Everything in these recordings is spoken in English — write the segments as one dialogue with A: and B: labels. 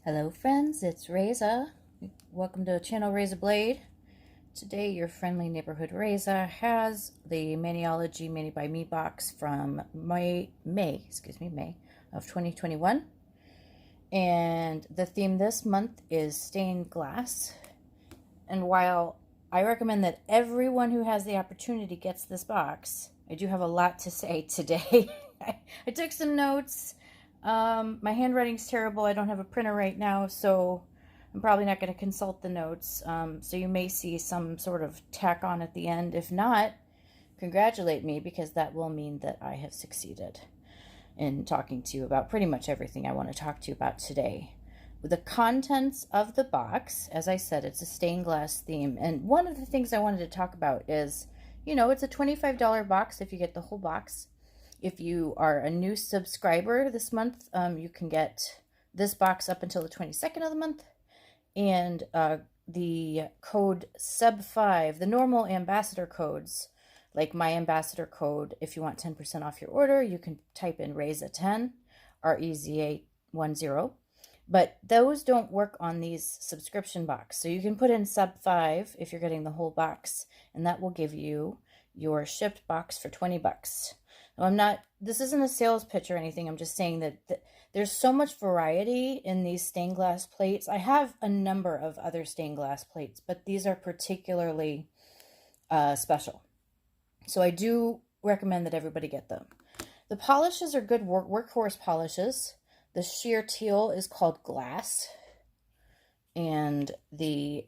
A: Hello friends, it's Reza. Welcome to channel Reza Blade. Today your friendly neighborhood Reza has the Maniology Mani by Me box from May of 2021. And the theme this month is stained glass. And while I recommend that everyone who has the opportunity gets this box, I do have a lot to say today. I took some notes. My handwriting's terrible. I don't have a printer right now, so I'm probably not going to consult the notes. So you may see some sort of tack on at the end. If not, congratulate me, because that will mean that I have succeeded in talking to you about pretty much everything I want to talk to you about today. The contents of the box, as I said, it's a stained glass theme. And one of the things I wanted to talk about is, it's a $25 box if you get the whole box. If you are a new subscriber this month, you can get this box up until the 22nd of the month. And the code sub5, the normal ambassador codes, like my ambassador code, if you want 10% off your order, you can type in REZA10, REZA10. But those don't work on these subscription box. So you can put in sub5 if you're getting the whole box, and that will give you your shipped box for 20 bucks. Now, this isn't a sales pitch or anything. I'm just saying that there's so much variety in these stained glass plates. I have a number of other stained glass plates, but these are particularly special. So I do recommend that everybody get them. The polishes are good workhorse polishes. The sheer teal is called Glass, and the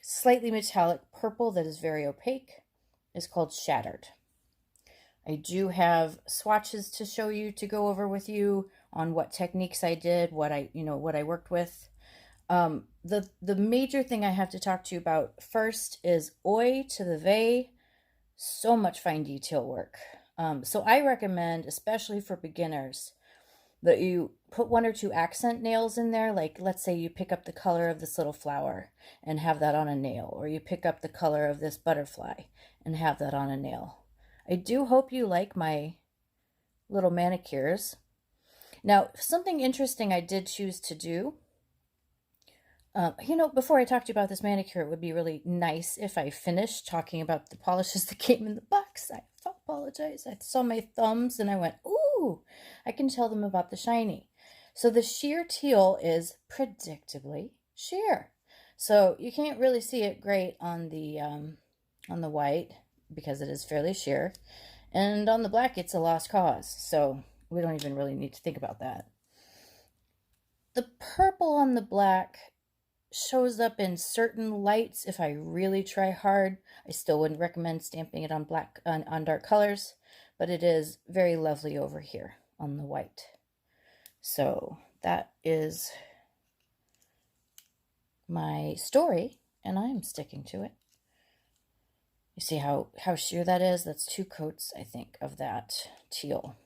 A: slightly metallic purple that is very opaque is called Shattered. I do have swatches to show you, to go over with you on what techniques I did, what I worked with. The major thing I have to talk to you about first is Oi to the Vey. So much fine detail work. So I recommend, especially for beginners, that you put one or two accent nails in there. Like, let's say you pick up the color of this little flower and have that on a nail, or you pick up the color of this butterfly and have that on a nail. I do hope you like my little manicures. Now, something interesting I did choose to do, before I talk to you about this manicure, it would be really nice if I finished talking about the polishes that came in the box. I apologize. I saw my thumbs and I went, ooh, I can tell them about the shiny. So the sheer teal is predictably sheer. So you can't really see it great on the white, because it is fairly sheer. And on the black, it's a lost cause. So we don't even really need to think about that. The purple on the black shows up in certain lights. If I really try hard, I still wouldn't recommend stamping it on black, on dark colors, but it is very lovely over here on the white. So that is my story, and I'm sticking to it. You see how sheer that is? That's 2 coats, I think, of that teal.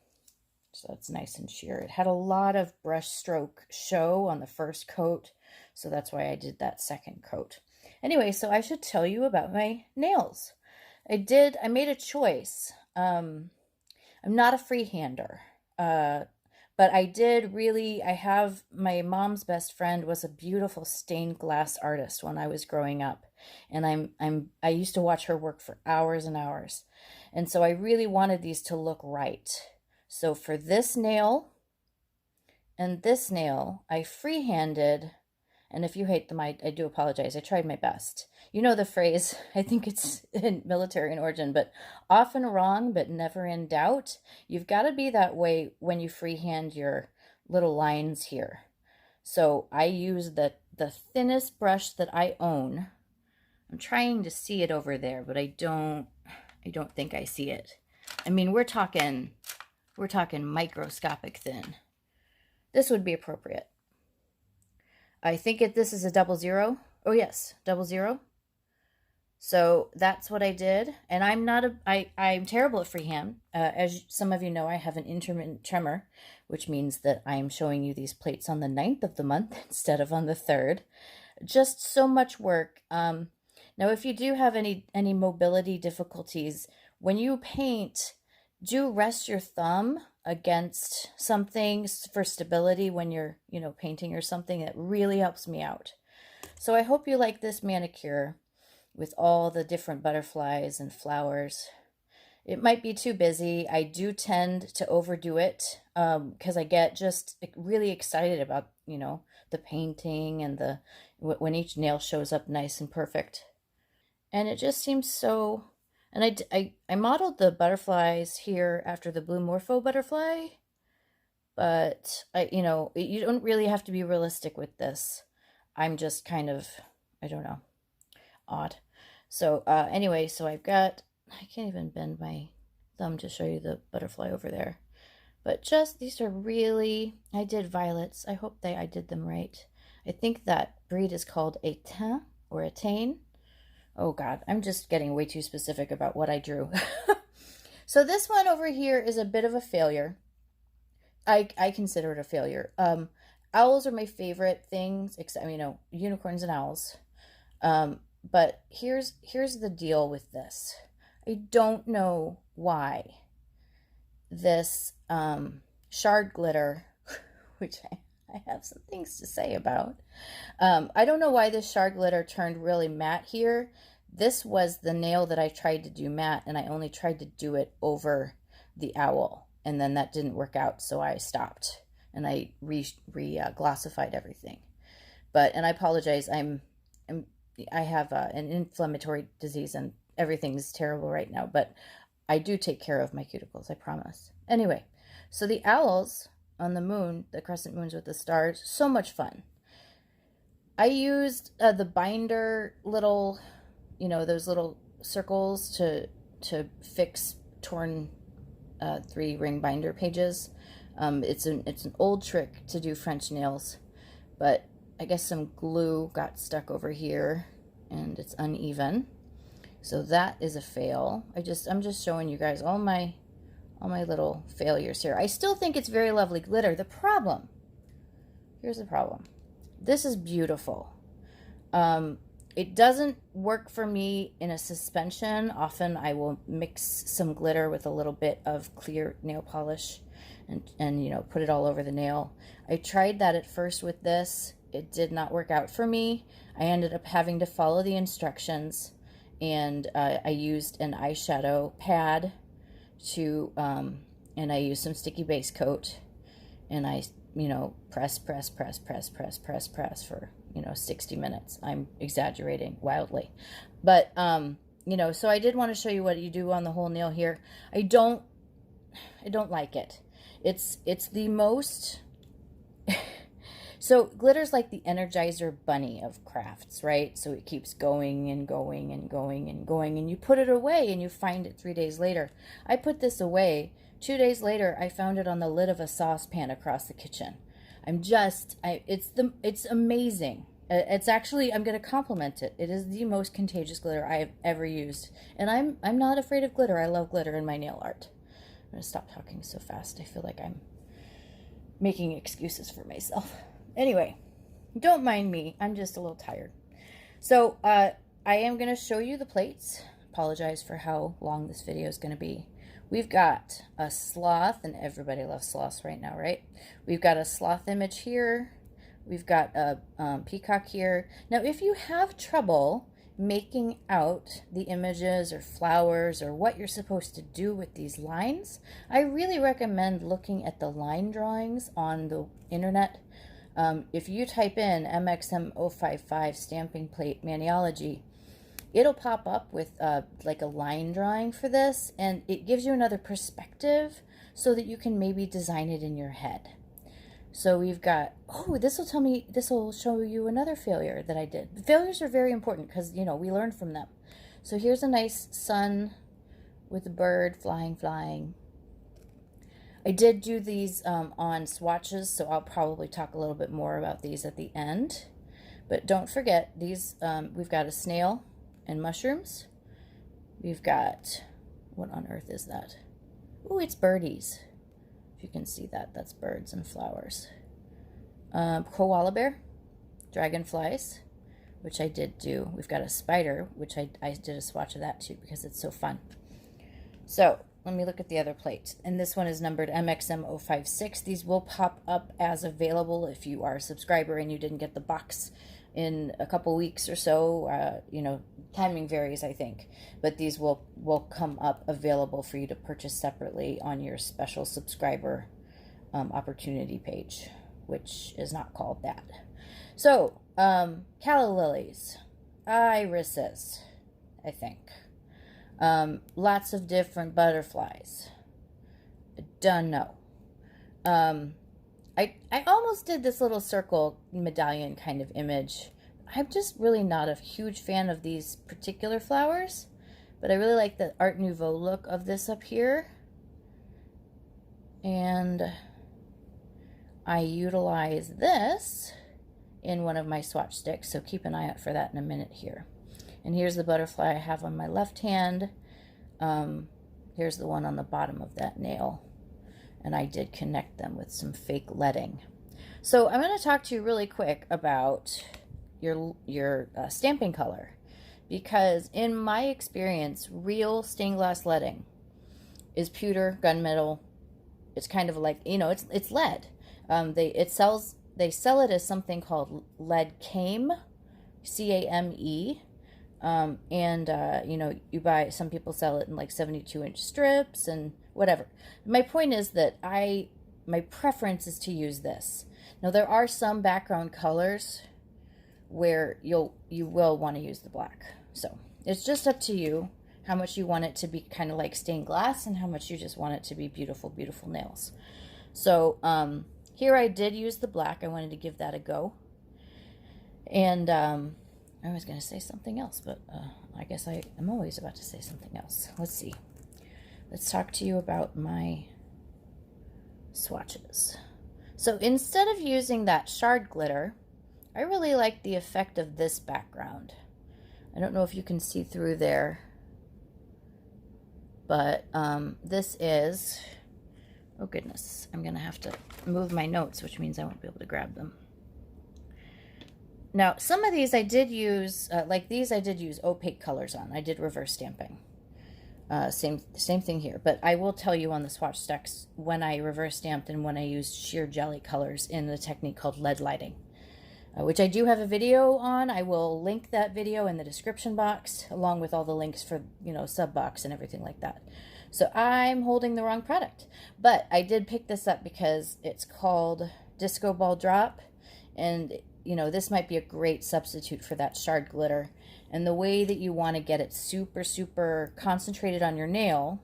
A: So that's nice and sheer. It had a lot of brush stroke show on the first coat, so that's why I did that second coat. Anyway, so I should tell you about my nails. I made a choice. I'm not a freehander, but I have, my mom's best friend was a beautiful stained glass artist when I was growing up. And I used to watch her work for hours and hours. And so I really wanted these to look right. So for this nail and this nail, I freehanded, and if you hate them, I do apologize. I tried my best. You know the phrase, I think it's in military in origin, but often wrong, but never in doubt. You've got to be that way when you freehand your little lines here. So I use the thinnest brush that I own. I'm trying to see it over there, but I don't think I see it. I mean, we're talking microscopic thin. This would be appropriate. I think this is a 00. Oh yes, 00. So that's what I did. And I'm terrible at freehand. As some of you know, I have an intermittent tremor, which means that I'm showing you these plates on the 9th of the month instead of on the 3rd. Just so much work. Now, if you do have any mobility difficulties, when you paint, do rest your thumb against something for stability when you're, you know, painting or something. That really helps me out. So I hope you like this manicure with all the different butterflies and flowers. It might be too busy. I do tend to overdo it because I get just really excited about, you know, the painting and the when each nail shows up nice and perfect. And it just seems so. And I modeled the butterflies here after the blue morpho butterfly, but you know, you don't really have to be realistic with this. I'm just kind of, I don't know, odd. So anyway, so I've got, I can't even bend my thumb to show you the butterfly over there. But just, these are really, I did violets. I hope I did them right. I think that breed is called a teint or a tain. Oh God, I'm just getting way too specific about what I drew. So this one over here is a bit of a failure. I consider it a failure. Owls are my favorite things, except, you know, unicorns and owls. But here's the deal with this. I don't know why this shard glitter, which I have some things to say about. I don't know why this shard glitter turned really matte here. This was the nail that I tried to do matte, and I only tried to do it over the owl, and then that didn't work out, so I stopped and I glossified everything. And I apologize. I have an inflammatory disease and everything's terrible right now, but I do take care of my cuticles, I promise. Anyway, so the owls on the moon, the crescent moons with the stars, so much fun. I used the binder little, you know, those little circles to fix torn 3-ring binder pages. It's an old trick to do French nails, but I guess some glue got stuck over here and it's uneven. So that is a fail. I'm just showing you guys all my little failures here. I still think it's very lovely glitter. Here's the problem. This is beautiful. It doesn't work for me in a suspension. Often I will mix some glitter with a little bit of clear nail polish and you know, put it all over the nail. I tried that at first with this. It did not work out for me. I ended up having to follow the instructions, and I used an eyeshadow pad to, and I used some sticky base coat, and I, you know, press for, you know, 60 minutes. I'm exaggerating wildly. But, you know, so I did want to show you what you do on the whole nail here. I don't like it. It's the most... So glitter's like the Energizer Bunny of crafts, right? So it keeps going and going and going and going, and you put it away and you find it 3 days later. I put this away. 2 days later, I found it on the lid of a saucepan across the kitchen. It's amazing. It's actually, I'm going to compliment it. It is the most contagious glitter I have ever used. And I'm not afraid of glitter. I love glitter in my nail art. I'm going to stop talking so fast. I feel like I'm making excuses for myself. Anyway, don't mind me. I'm just a little tired. So I am going to show you the plates. Apologize for how long this video is going to be. We've got a sloth, and everybody loves sloths right now, right? We've got a sloth image here. We've got a peacock here. Now, if you have trouble making out the images or flowers or what you're supposed to do with these lines, I really recommend looking at the line drawings on the internet. If you type in MXM055 stamping plate Maniology, it'll pop up with like a line drawing for this, and it gives you another perspective so that you can maybe design it in your head. So we've got, oh, this will show you another failure that I did. Failures are very important because, you know, we learn from them. So here's a nice sun with a bird flying. I did do these on swatches, so I'll probably talk a little bit more about these at the end. But don't forget, these we've got a snail and mushrooms. We've got, what on earth is that? Oh, it's birdies. If you can see that, that's birds and flowers. Koala bear, dragonflies, which I did do. We've got a spider, which I did a swatch of that too because it's so fun. So let me look at the other plate. And this one is numbered MXM056. These will pop up as available if you are a subscriber and you didn't get the box in a couple weeks or so. You know, timing varies, I think. But these will come up available for you to purchase separately on your special subscriber opportunity page, which is not called that. So, calla lilies, irises, I think. Lots of different butterflies. Don't know. I almost did this little circle medallion kind of image. I'm just really not a huge fan of these particular flowers, but I really like the Art Nouveau look of this up here. And I utilize this in one of my swatch sticks, so keep an eye out for that in a minute here. And here's the butterfly I have on my left hand. Here's the one on the bottom of that nail. And I did connect them with some fake leading. So I'm going to talk to you really quick about your stamping color. Because in my experience, real stained glass leading is pewter, gunmetal. It's kind of like, you know, it's lead. They sell it as something called lead came, C-A-M-E. You know, some people sell it in like 72-inch strips and whatever. My point is that my preference is to use this. Now, there are some background colors where you will want to use the black. So it's just up to you how much you want it to be kind of like stained glass and how much you just want it to be beautiful, beautiful nails. So, here I did use the black. I wanted to give that a go. And, I was going to say something else, but I guess I am always about to say something else. Let's see. Let's talk to you about my swatches. So instead of using that shard glitter, I really like the effect of this background. I don't know if you can see through there, but this is, oh goodness, I'm going to have to move my notes, which means I won't be able to grab them. Now, some of these I did use, like these I did use opaque colors on. I did reverse stamping. Same thing here. But I will tell you on the swatch stacks when I reverse stamped and when I used sheer jelly colors in the technique called lead lighting, which I do have a video on. I will link that video in the description box along with all the links for, you know, sub box and everything like that. So I'm holding the wrong product. But I did pick this up because it's called Disco Ball Drop, and you know, this might be a great substitute for that shard glitter. And the way that you want to get it super, super concentrated on your nail,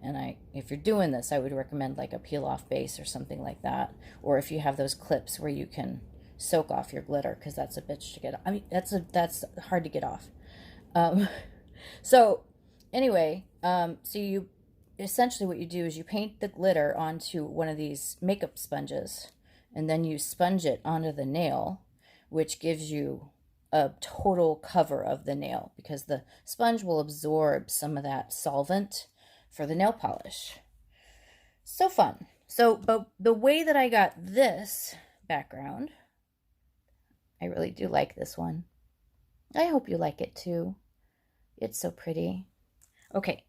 A: and if you're doing this, I would recommend like a peel-off base or something like that. Or if you have those clips where you can soak off your glitter, because that's a bitch to get off. I mean, that's hard to get off. So anyway, so you essentially what you do is you paint the glitter onto one of these makeup sponges, and then you sponge it onto the nail, which gives you a total cover of the nail because the sponge will absorb some of that solvent for the nail polish. So fun. So, but the way that I got this background, I really do like this one. I hope you like it too. It's so pretty. Okay,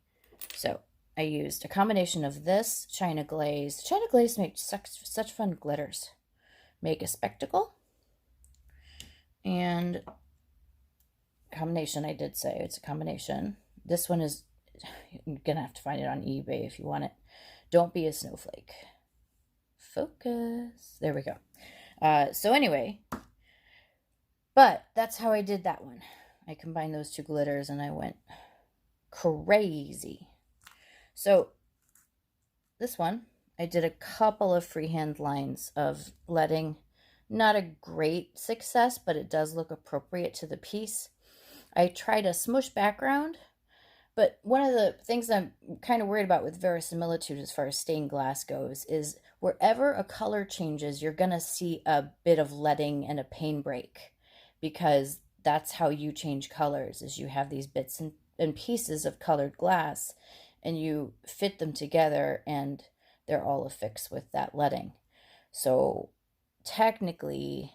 A: so I used a combination of this China Glaze. China Glaze makes such fun glitters. Make a Spectacle. And combination, I did say it's a combination. This one is, you're going to have to find it on eBay if you want it. Don't Be a Snowflake. Focus. There we go. So anyway, but that's how I did that one. I combined those two glitters and I went crazy. So this one, I did a couple of freehand lines of leading. Not a great success, but it does look appropriate to the piece. I tried a smush background, but one of the things I'm kind of worried about with verisimilitude as far as stained glass goes is wherever a color changes, you're going to see a bit of leading and a pane break, because that's how you change colors, is you have these bits and pieces of colored glass and you fit them together and they're all affixed with that leading. So technically,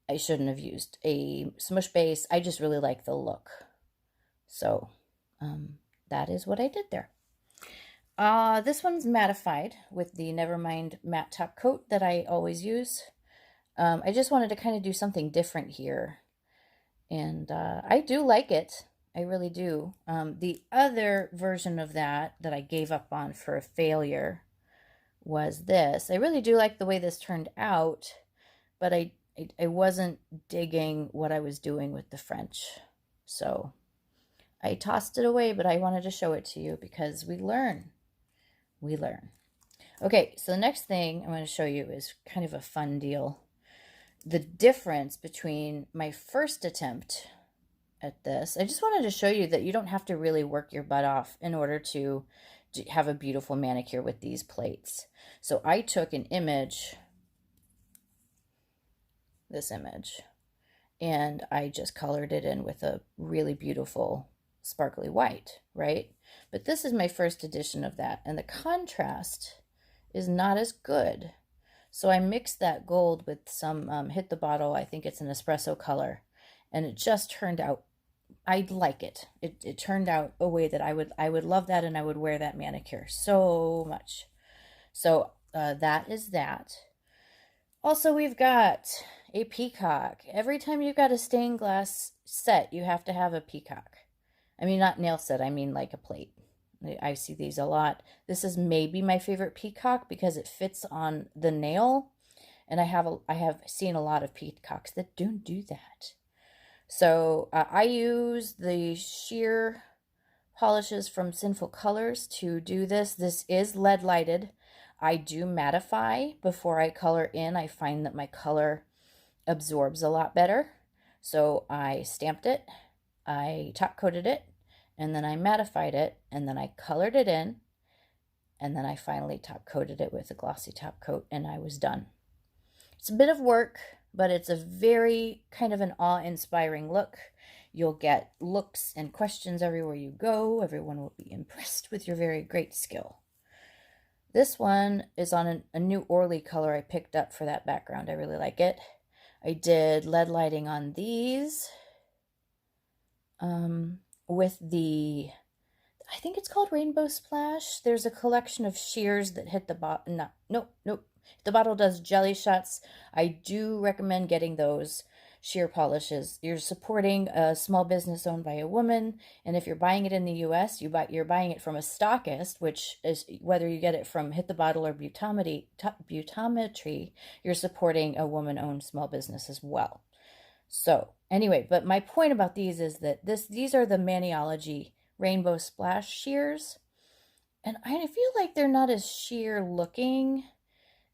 A: I shouldn't have used a smush base. I just really like the look. So that is what I did there. This one's mattified with the NeVerMind matte top coat that I always use. I just wanted to kind of do something different here. And I do like it. I really do. The other version of that I gave up on for a failure was this. I really do like the way this turned out, but I wasn't digging what I was doing with the French. So I tossed it away, but I wanted to show it to you because we learn. We learn. Okay, so the next thing I'm going to show you is kind of a fun deal. The difference between my first attempt at this, I just wanted to show you that you don't have to really work your butt off in order to have a beautiful manicure with these plates. So I took an image, this image, and I just colored it in with a really beautiful sparkly white, right? But this is my first edition of that, and the contrast is not as good. So I mixed that gold with some Hit the Bottle, I think it's an espresso color, and it just turned out, I like it. It turned out a way that I would love that, and I would wear that manicure so much. So that is that. Also, we've got a peacock. Every time you've got a stained glass set, you have to have a peacock. I mean, not nail set, I mean like a plate. I see these a lot. This is maybe my favorite peacock because it fits on the nail. And I have seen a lot of peacocks that don't do that. So I use the sheer polishes from Sinful Colors to do this. This is lead lighted. I do mattify before I color in. I find that my color absorbs a lot better. So I stamped it, I top coated it, and then I mattified it, and then I colored it in, and then I finally top coated it with a glossy top coat, and I was done. It's a bit of work, but it's a very kind of an awe-inspiring look. You'll get looks and questions everywhere you go. Everyone will be impressed with your very great skill. This one is on a new Orly color I picked up for that background. I really like it. I did lead lighting on these with the, I think it's called Rainbow Splash. There's a collection of shears that hit the bottom. Nope. The bottle does jelly shots. I do recommend getting those sheer polishes. You're supporting a small business owned by a woman, and if you're buying it in the US, you're buying it from a stockist, which is whether you get it from Hit the Bottle or Beautometry, you're supporting a woman-owned small business as well. So anyway, but my point about these is that these are the Maniology Rainbow Splash shears, and I feel like they're not as sheer looking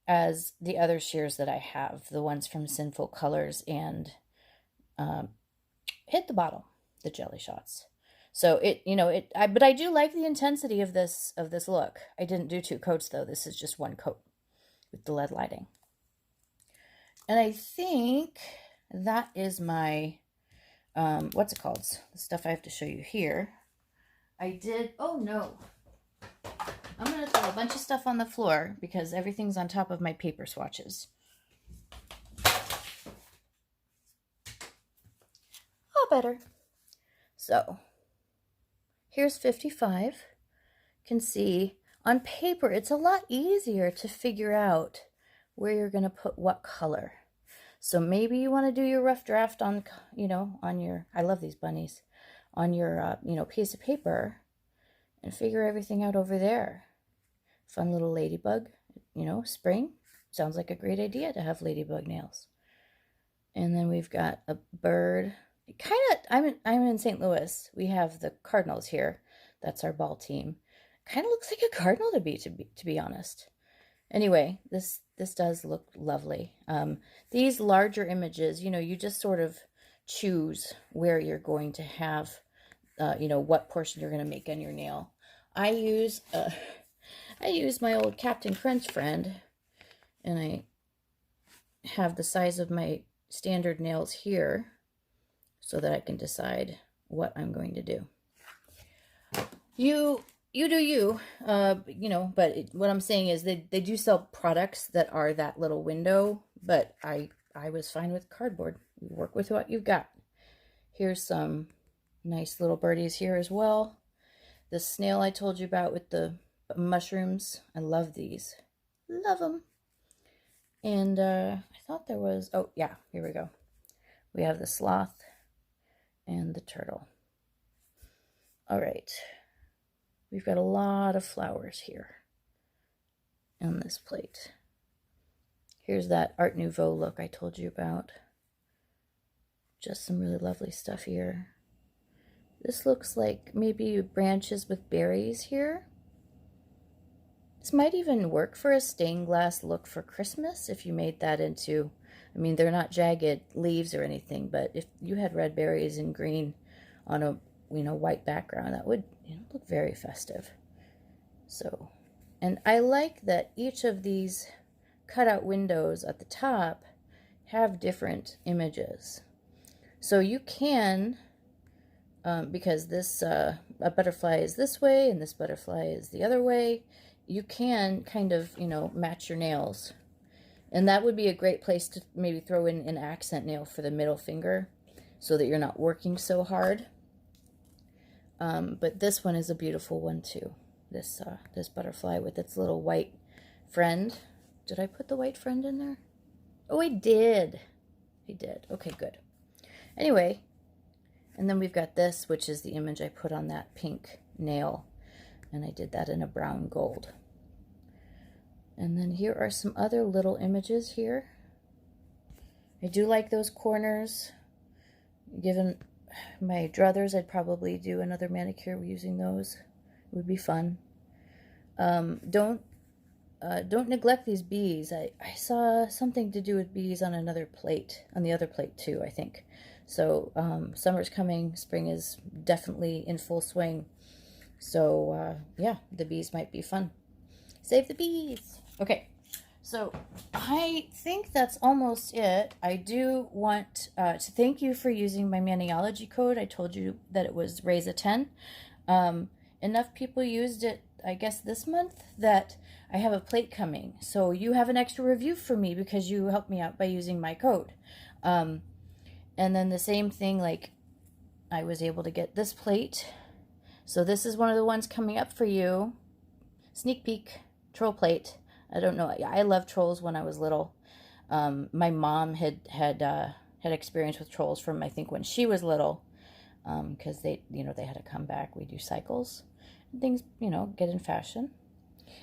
A: as the other shears that I have, the ones from Sinful Colors and Hit the Bottle, the jelly shots. So but I do like the intensity of this look. I didn't do 2 coats though. This is just 1 coat with the lead lighting. And I think that is my what's it called? The stuff I have to show you here. Oh no. I'm going to throw a bunch of stuff on the floor because everything's on top of my paper swatches. Oh, better. So, here's 55. You can see on paper, it's a lot easier to figure out where you're going to put what color. So maybe you want to do your rough draft on, on your, I love these bunnies, on your, piece of paper and figure everything out over there. Fun little ladybug, spring. Sounds like a great idea to have ladybug nails. And then we've got a bird. I'm in St. Louis. We have the Cardinals here. That's our ball team. Kind of looks like a cardinal to be honest. Anyway, this does look lovely. These larger images, you just sort of choose where you're going to have, what portion you're going to make on your nail. I use my old Captain Crunch friend, and I have the size of my standard nails here so that I can decide what I'm going to do. You do you, but what I'm saying is they do sell products that are that little window, but I was fine with cardboard. You work with what you've got. Here's some nice little birdies here as well. The snail I told you about with the mushrooms. I love these. Love them. And I thought there was, oh yeah, here we go. We have the sloth and the turtle. All right. We've got a lot of flowers here on this plate. Here's that Art Nouveau look I told you about. Just some really lovely stuff here. This looks like maybe branches with berries here. This might even work for a stained glass look for Christmas if you made that into, I mean, they're not jagged leaves or anything, but if you had red berries and green on a, white background, that would, look very festive. So, and I like that each of these cutout windows at the top have different images. So you can, because this a butterfly is this way and this butterfly is the other way, you can kind of, match your nails. And that would be a great place to maybe throw in an accent nail for the middle finger so that you're not working so hard. But this one is a beautiful one too. This butterfly with its little white friend. Did I put the white friend in there? Oh, I did. I did. Okay, good. Anyway, and then we've got this, which is the image I put on that pink nail. And I did that in a brown gold. And then here are some other little images here. I do like those corners. Given my druthers, I'd probably do another manicure using those. It would be fun. Don't neglect these bees. I saw something to do with bees on another plate, on the other plate too, I think. So summer's coming, spring is definitely in full swing. So yeah, the bees might be fun. Save the bees. Okay, so I think that's almost it. I do want to thank you for using my Maniology code. I told you that it was raise a 10. Enough people used it, I guess, this month that I have a plate coming. So you have an extra review for me because you helped me out by using my code. And then the same thing, like I was able to get this plate. So this is one of the ones coming up for you. Sneak peek, troll plate. I don't know. I loved trolls when I was little. My mom had experience with trolls from, I think, when she was little, because they had to come back. We do cycles. Things, get in fashion.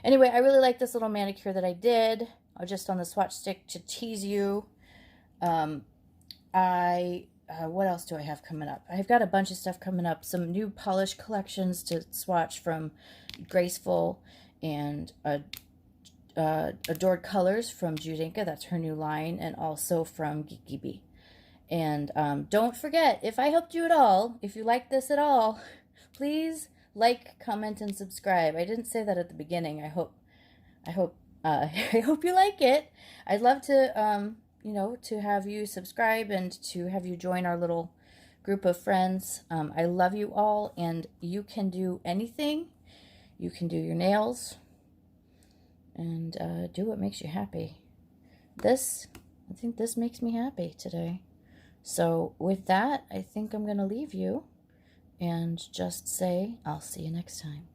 A: Anyway, I really like this little manicure that I did, just on the swatch stick to tease you. What else do I have coming up? I've got a bunch of stuff coming up. Some new polish collections to swatch from Graceful, and Adored Colors from Judenka. That's her new line, and also from Geeky Bee. And don't forget, if I helped you at all, if you like this at all, please like, comment, and subscribe. I didn't say that at the beginning. I hope I hope you like it. I'd love to to have you subscribe and to have you join our little group of friends. I love you all, and you can do anything. You can do your nails and do what makes you happy. I think this makes me happy today. So with that, I think I'm going to leave you and just say, I'll see you next time.